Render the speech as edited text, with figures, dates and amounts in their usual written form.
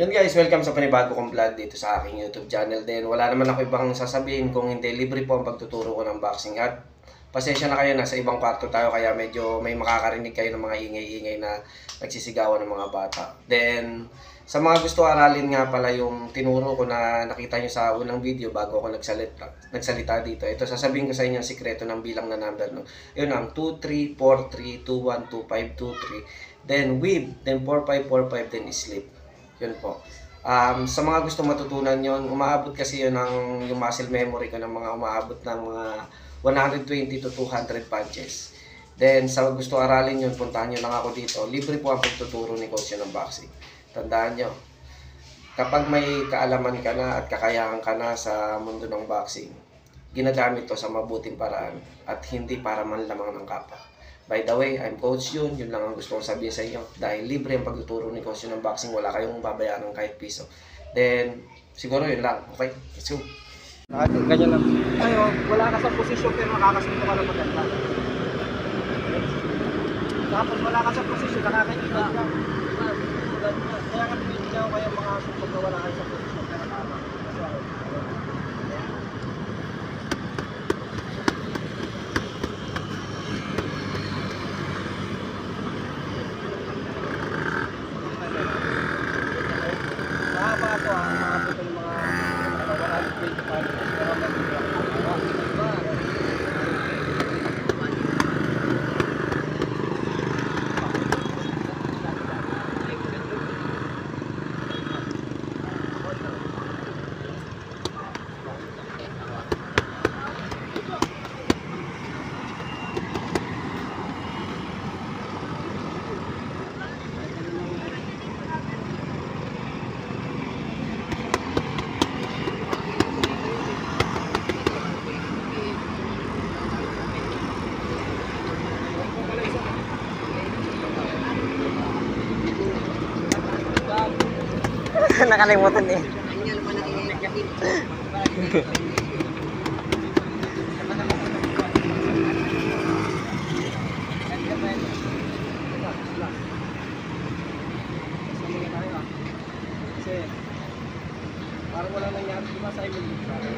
Yun guys, welcome sa panibago kong vlog dito sa aking YouTube channel din. Wala naman ako ibang sasabihin kung hindi libre po ang pagtuturo ko ng boxing. At pasensya na kayo, nasa ibang kwarto tayo kaya medyo may makakarinig kayo ng mga ingay-ingay na nagsisigawan ng mga bata. Then, sa mga gusto aralin nga pala yung tinuro ko na nakita nyo sa unang video bago ako nagsalita dito. Ito, sasabihin ko sa inyo ang sikreto ng bilang na number. No? Yun ang 2, 3, 4, 3, 2, 1, 2, 5, 2, 3. Then weave, then 4, 5, 4, 5, then sleep. Yun po. Sa mga gusto matutunan yon, umaabot kasi yun ng yung muscle memory ko ng mga umaabot ng mga 120 to 200 punches. Then sa gusto aralin yun, puntahan nyo lang ako dito. Libre po ang pagtuturo ni coach ng boxing. Tandaan nyo, kapag may kaalaman ka na at kakayahan ka na sa mundo ng boxing, ginagamit to sa mabuting paraan at hindi para manlamang ng kapwa. By the way, I'm Coach Yun. Yun lang ang gusto kong sabihin sa inyo. Dahil libre ang pagtuturo ni Coach Yun ng boxing. Wala kayong babayaran ng kahit piso. Then, siguro yun lang. Okay? Let's go. Ganyan lang. Ngayon, wala ka sa posisyon pero nakakasunto ka ng maganda. Tapos wala ka sa posisyon, nakakaingat ka. Kaya ka pinigyan ko yung mga suntok na wala ka sa posisyon pero tama. Nakalimutan eh. Kasi parang wala nangyari, di ba sa Emil?